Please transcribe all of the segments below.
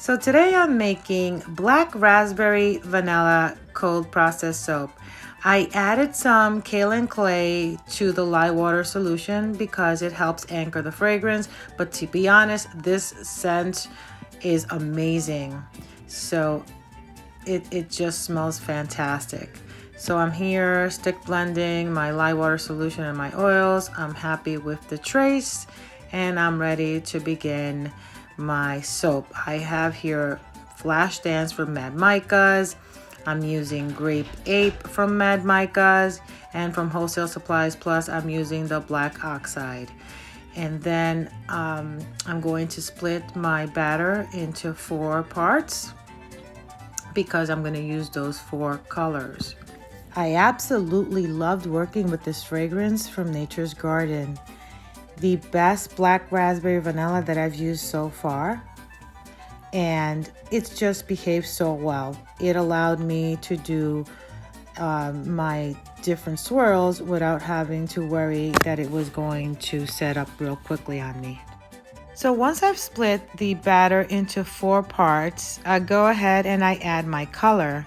So today I'm making black raspberry vanilla cold processed soap. I added some kaolin clay to the lye water solution because it helps anchor the fragrance, but to be honest, this scent is amazing. So it just smells fantastic. So I'm here stick blending my lye water solution and my oils. I'm happy with the trace and I'm ready to begin my soap. I have here Flash Dance from Mad Micas. I'm using Grape Ape from Mad Micas, and from Wholesale Supplies Plus I'm using the Black Oxide. And then I'm going to split my batter into 4 parts because I'm going to use those 4 colors. I absolutely loved working with this fragrance from Nature's Garden. The best black raspberry vanilla that I've used so far, and it's just behaved so well. It allowed me to do my different swirls without having to worry that it was going to set up real quickly on me. So once I've split the batter into 4 parts, I go ahead and I add my color.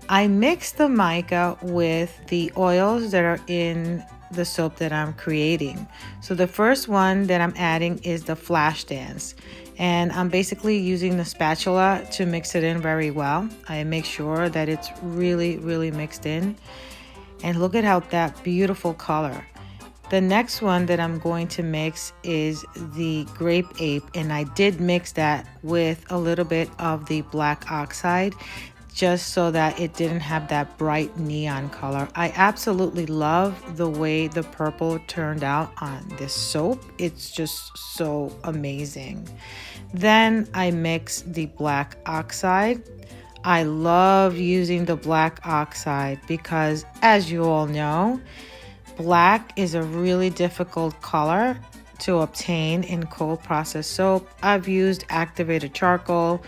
I mix the mica with the oils that are in the soap that I'm creating. So the first one that I'm adding is the Flash Dance, and I'm basically using the spatula to mix it in very well. I make sure that it's really mixed in, and look at how that beautiful color. The next one that I'm going to mix is the Grape Ape, and I did mix that with a little bit of the Black Oxide just so that it didn't have that bright neon color. I absolutely love the way the purple turned out on this soap. It's just so amazing. Then I mix the Black Oxide. I love using the Black Oxide because, as you all know, black is a really difficult color to obtain in cold processed soap. I've used activated charcoal,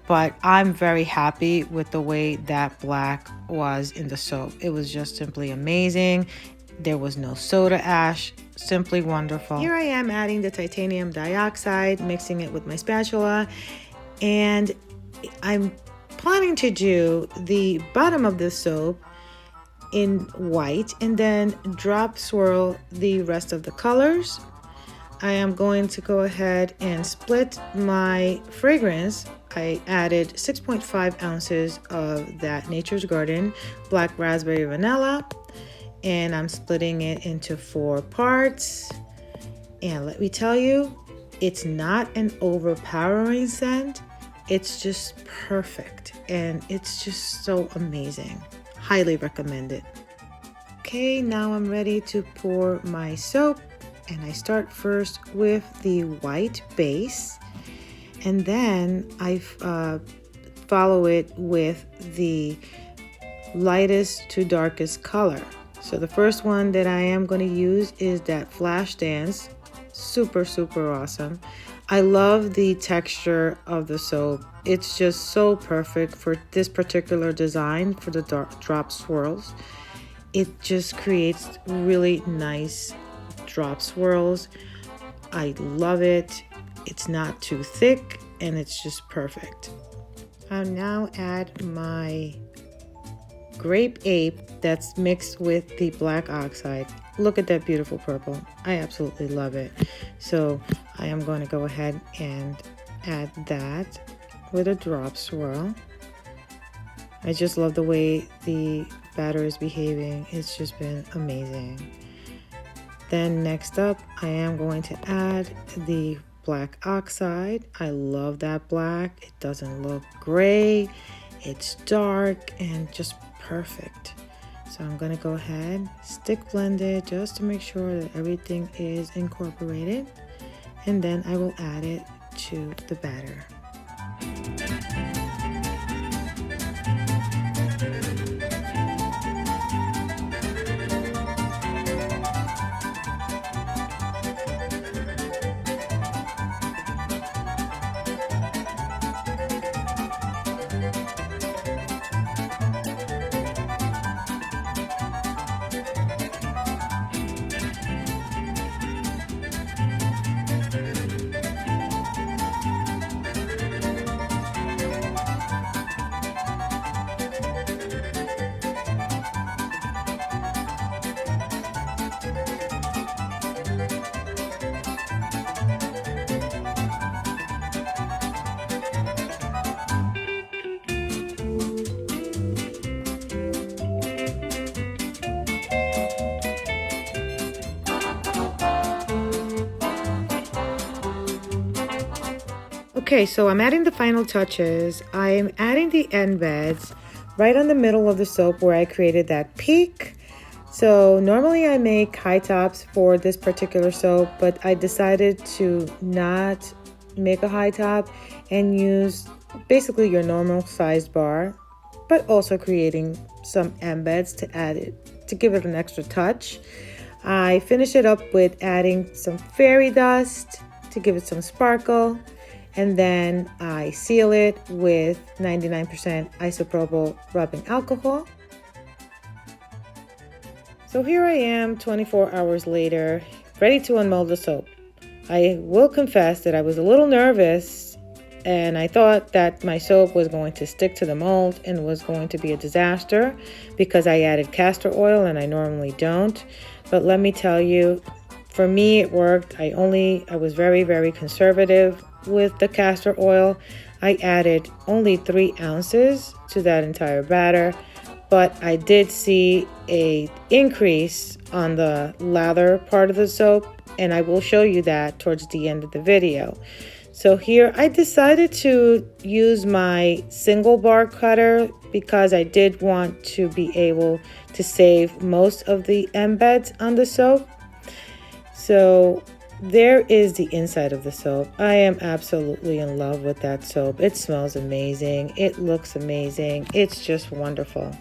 but I'm very happy with the way that black was in the soap. It was just simply amazing. There was no soda ash, simply wonderful. Here I am adding the titanium dioxide, mixing it with my spatula, and I'm planning to do the bottom of the soap in white and then drop swirl the rest of the colors. I am going to go ahead and split my fragrance. I added 6.5 ounces of that Nature's Garden Black Raspberry Vanilla, and I'm splitting it into 4 parts. And let me tell you, it's not an overpowering scent. It's just perfect, and it's just so amazing. Highly recommend it. Okay, now I'm ready to pour my soap, and I start first with the white base, and then I follow it with the lightest to darkest color. So the first one that I am going to use is that Flash Dance. Super awesome. I love the texture of the soap. It's just so perfect for this particular design for the drop swirls. It just creates really nice drop swirls. I love it. It's not too thick and it's just perfect. I'll now add my Grape Ape that's mixed with the Black Oxide. Look at that beautiful purple. I absolutely love it. So I am going to go ahead and add that with a drop swirl. I just love the way the batter is behaving. It's just been amazing. Then next up, I am going to add the Black Oxide. I love that black. It doesn't look gray. It's dark and just perfect. So I'm going to go ahead, stick blend it just to make sure that everything is incorporated. And then I will add it to the batter. Okay, so I'm adding the final touches. I'm adding the end beds right on the middle of the soap where I created that peak. So normally I make high tops for this particular soap, but I decided to not make a high top and use basically your normal sized bar, but also creating some embeds to add it, to give it an extra touch. I finish it up with adding some fairy dust to give it some sparkle, and then I seal it with 99% isopropyl rubbing alcohol. So here I am 24 hours later, ready to unmold the soap. I will confess that I was a little nervous and I thought that my soap was going to stick to the mold and was going to be a disaster because I added castor oil and I normally don't. But let me tell you, for me it worked. I was very conservative with the castor oil. I added only 3 ounces to that entire batter, but I did see an increase on the lather part of the soap, and I will show you that towards the end of the video. So here I decided to use my single bar cutter because I did want to be able to save most of the embeds on the soap. So there is the inside of the soap. I am absolutely in love with that soap. It smells amazing. It looks amazing. It's just wonderful.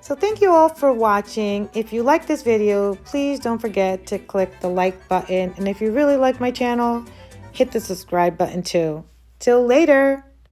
So thank you all for watching. If you like this video, please don't forget to click the like button. And if you really like my channel, hit the subscribe button too. Till later.